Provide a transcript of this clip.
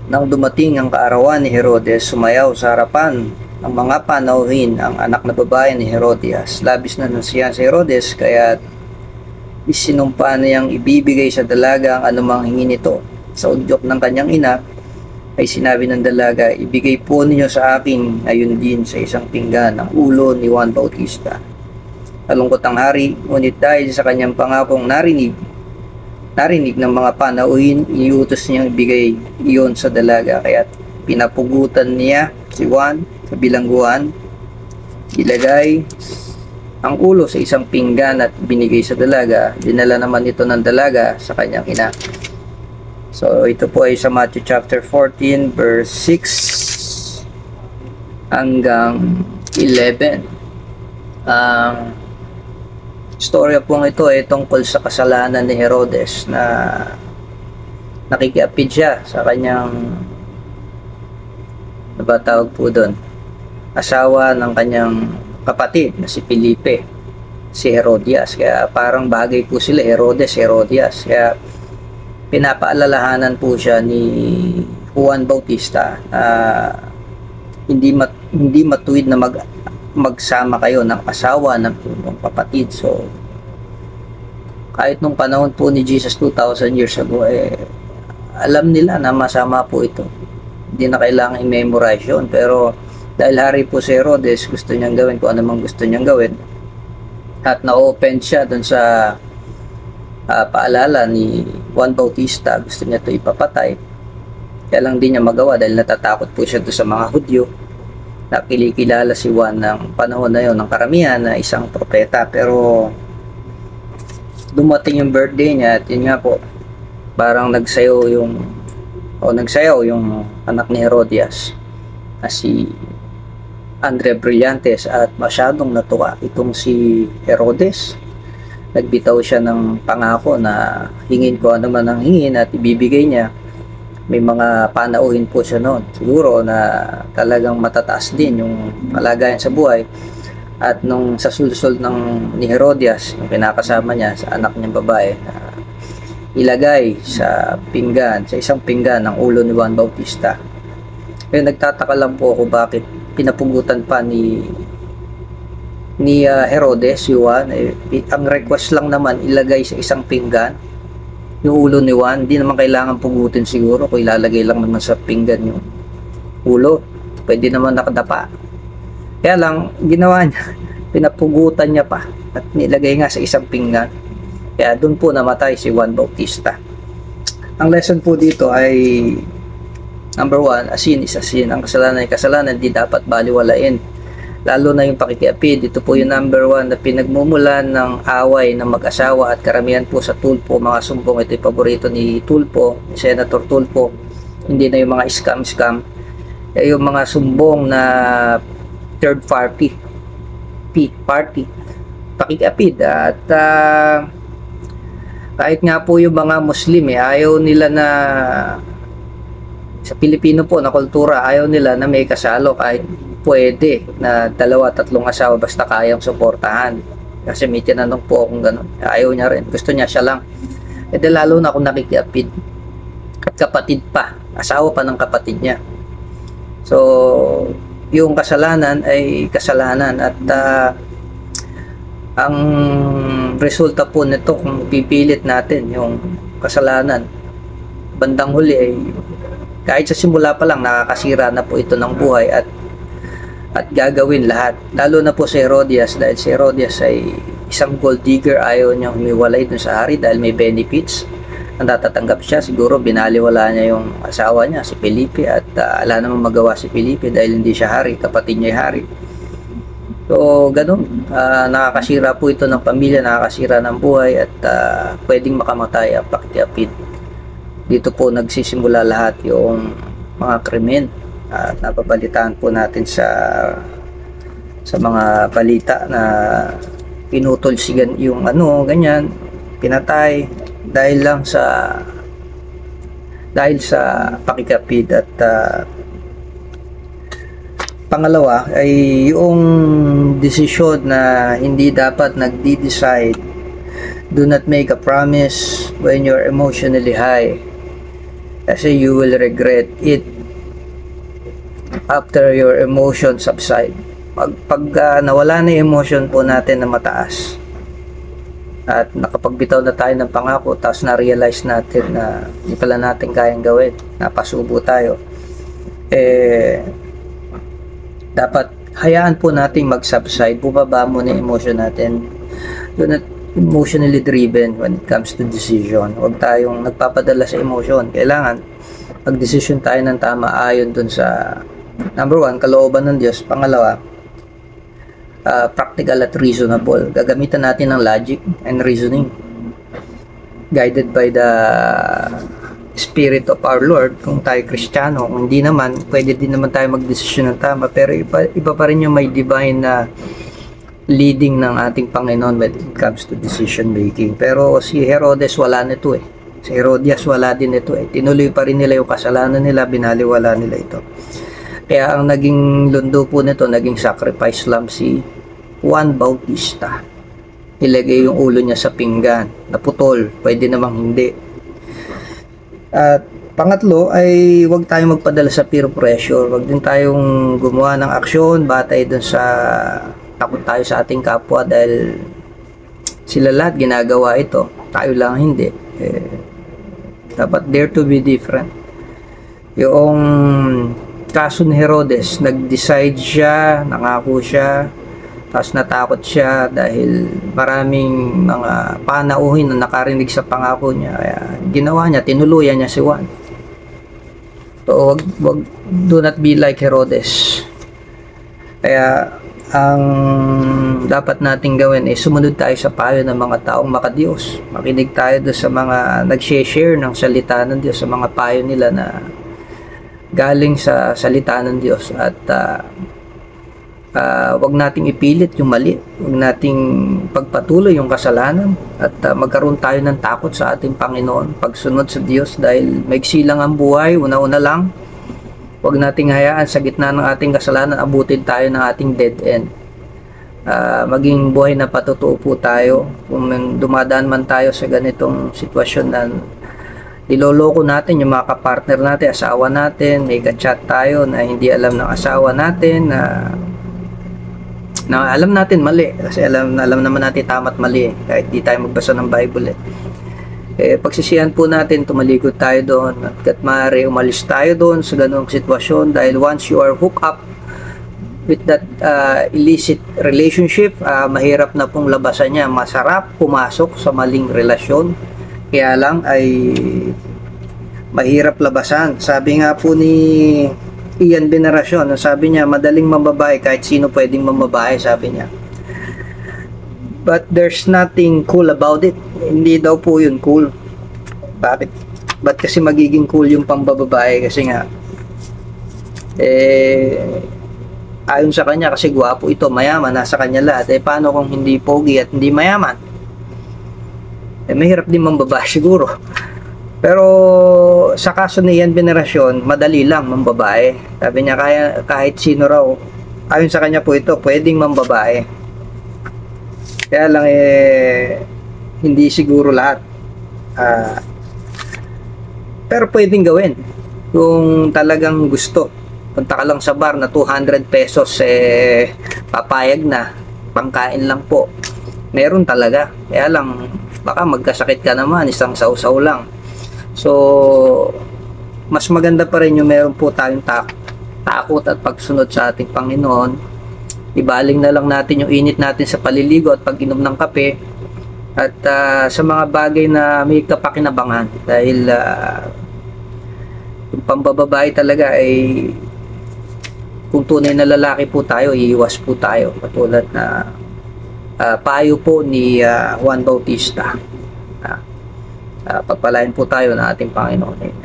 Nang dumating ang kaarawan ni Herodes, sumayaw sa harapan ng mga panauhin ang anak na babae ni Herodias. Labis na nasiyahan si Herodes, kaya isinumpa niyang ibibigay sa dalaga ang anumang hingi nito. Sa udyok ng kanyang ina, ay sinabi ng dalaga, ibigay po ninyo sa akin ngayon din sa isang pinggan ang ulo ni Juan Bautista. Nalungkot ang hari, ngunit dahil sa kanyang pangakong narinig ng mga panauhin, iniutos niyang ibigay iyon sa dalaga. Kaya pinapugutan niya si Juan sa bilangguan, ilagay ang ulo sa isang pinggan at binigay sa dalaga. Dinala naman ito ng dalaga sa kanyang ina. So ito po ay sa Matthew chapter 14 verse 6 hanggang 11. Ang storya pong ito ay tungkol sa kasalanan ni Herodes na nakikiapid siya sa kanyang, ano ba tawag po doon, asawa ng kanyang kapatid na si Felipe, si Herodias. Kaya parang bagay po sila, Herodes, Herodias. Kaya pinapaalalahanan po siya ni Juan Bautista na hindi matuwid na magsama kayo ng asawa ng inyong kapatid. So kahit nung panahon po ni Jesus 2,000 years ago, alam nila na masama po ito. Hindi na kailangan i-memorize yun. Pero dahil hari po si Herodes, gusto niyang gawin kung ano mang gusto niyang gawin, at na-open siya dun sa paalala ni Juan Bautista, gusto niya ito ipapatay. Kaya lang di niya magawa dahil natatakot po siya doon sa mga Hudyo. Nakilikilala si Juan ng panahon na yon ng karamihan na isang propeta. Pero dumating yung birthday niya at yun nga po, parang nagsayaw yung anak ni Herodias na si Andre Brillantes, at masyadong natuwa itong si Herodes. Nagbitaw siya ng pangako na hingin ko ano man ang hingin at ibibigay niya. May mga panauhin po siya noon, siguro na talagang matataas din yung kalagayan sa buhay. At nung sa sulsol ni Herodias, yung kinakasama niya sa anak niyang babae, ilagay sa isang pinggan ang ulo ni Juan Bautista. Kaya nagtataka lang po ako bakit pinapugutan pa ni Herodes Juan. Ang request lang naman ilagay sa isang pinggan yung ulo ni Juan. Hindi naman kailangan pugutin siguro kung ilalagay lang naman sa pinggan yung ulo, pwede naman nakadapa. Kaya lang ginawa niya, pinapugutan niya pa at nilagay nga sa isang pinggan. Kaya doon po namatay si Juan Bautista. Ang lesson po dito ay number 1, a sin is a sin. Ang kasalanan ay kasalanan, di dapat baliwalain. Lalo na yung pakikiapid. Ito po yung number 1 na pinagmumulan ng away ng mag-asawa, at karamihan po sa Tulpo, mga sumbong. Ito yung paborito ni Tulpo, Senator Tulpo. Hindi na yung mga scam. Yung mga sumbong na third party, pakikiapid. At kahit nga po yung mga Muslim, ayaw nila na sa Pilipino po na kultura, ayaw nila na may kasalo kahit pwede na 2-3 asawa basta kayang suportahan. Kasi may tinanong po akong gano'n, ayaw niya rin, gusto niya siya lang. Lalo na kung nakikiapid at kapatid pa, asawa pa ng kapatid niya. So yung kasalanan ay kasalanan, at ang resulta po nito kung pipilit natin yung kasalanan, bandang huli ay kahit sa simula pa lang nakakasira na po ito ng buhay at gagawin lahat. Lalo na po si Herodias, dahil si Herodias ay isang gold digger. Ayaw niyang humiwalay dun sa hari dahil may benefits ang natatanggap siya. Siguro binaliwala niya yung asawa niya, si Felipe, at wala namang magawa si Felipe dahil hindi siya hari, kapatid niya ay hari. So ganun, nakakasira po ito ng pamilya, nakakasira ng buhay, at pwedeng makamatay ang pakikiapid. Dito po nagsisimula lahat yung mga krimen. Napabalitaan po natin sa mga balita na pinutol yung ganyan, pinatay dahil sa pakikapid. At pangalawa ay yung desisyon na hindi dapat nagdi-decide. Do not make a promise when you're emotionally high. Kasi you will regret it after your emotion subside. Pag nawala na yung emotion po natin na mataas at nakapagbitaw na tayo ng pangako, tapos na-realize natin na hindi pala natin kayang gawin, napasubo tayo, dapat hayaan po natin mag-subside, bumaba muna yung emotion natin. Do not emotionally driven when it comes to decision. Huwag tayong nagpapadala sa emotion. Kailangan mag-decision tayo ng tama ayon dun sa number 1, kalooban ng Diyos. Pangalawa, practical at reasonable. Gagamitan natin ng logic and reasoning guided by the Spirit of our Lord. Kung tayo Kristiyano, kung hindi naman, pwede din naman tayo mag-desisyon ng tama, pero iba pa rin yung may divine na leading ng ating Panginoon when it comes to decision making. Pero si Herodes wala nito si Herodias wala din ito tinuloy pa rin nila yung kasalanan nila, binaliwala nila ito. Kaya ang naging lundo po nito, naging sacrifice lamb si Juan Bautista. Ilagay yung ulo niya sa pinggan, naputol, pwede namang hindi. At pangatlo ay huwag tayong magpadala sa peer pressure. Huwag din tayong gumawa ng aksyon batay dun sa takot tayo sa ating kapwa dahil sila lahat ginagawa ito, tayo lang hindi. Dapat dare to be different. Yung kaso ni Herodes, nag-decide siya, nangako siya, tapos natakot siya dahil maraming mga panauhin na nakarinig sa pangako niya. Kaya ginawa niya, tinuluyan niya si Juan. So do not be like Herodes. Kaya ang dapat nating gawin ay sumunod tayo sa payo ng mga taong makadiyos. Makinig tayo doon sa mga nag-share ng salita ng Diyos, sa mga payo nila na galing sa salita ng Diyos. At wag nating ipilit yung mali, wag nating pagpatuloy yung kasalanan, at magkaroon tayo ng takot sa ating Panginoon, pagsunod sa Diyos dahil maiksi lang ang buhay, una-una lang. Huwag nating hayaan sa gitna ng ating kasalanan abutin tayo ng ating dead end. Maging buhay na patotoo po tayo. Kung dumadaan man tayo sa ganitong sitwasyon na niloloko natin yung mga kapartner natin, asawa natin, may ka-chat tayo na hindi alam ng asawa natin, na alam natin mali, kasi alam naman natin tama't mali kahit di tayo magbasa ng Bible pagsisihan po natin, tumalikod tayo doon at maaari umalis tayo doon sa ganung sitwasyon dahil once you are hooked up with that illicit relationship, mahirap na pong labasan niya. Masarap pumasok sa maling relasyon, kaya lang ay mahirap labasan. Sabi nga po ni Ian Veneracion, sabi niya, madaling mambabae, kahit sino pwedeng mambabae, sabi niya. But there's nothing cool about it. Hindi daw po yun cool. Bakit? Ba't kasi magiging cool yung pambababae? Kasi nga, ayon sa kanya, kasi gwapo ito, mayaman, nasa kanya lahat. Paano kung hindi pogi at hindi mayaman? Mahirap din mambabae siguro. Pero sa kaso ni Ian Veneracion, madali lang mambabae. Sabi niya, kahit sino raw, ayon sa kanya po ito, pwedeng mambabae. Kaya lang hindi siguro lahat. Pero pwedeng gawin kung talagang gusto. Punta ka lang sa bar na 200 pesos, papayag na, pangkain lang po. Meron talaga. Kaya lang, baka magkasakit ka naman, isang sausaw lang. So, mas maganda pa rin yung meron po tayong takot at pagsunod sa ating Panginoon. Ibaling na lang natin yung init natin sa paliligo at pag-inom ng kape at sa mga bagay na may kapakinabangan dahil yung pambababae talaga ay kung tunay na lalaki po tayo, iiwas po tayo katulad na payo po ni Juan Bautista. Pagpalain po tayo ng ating Panginoon.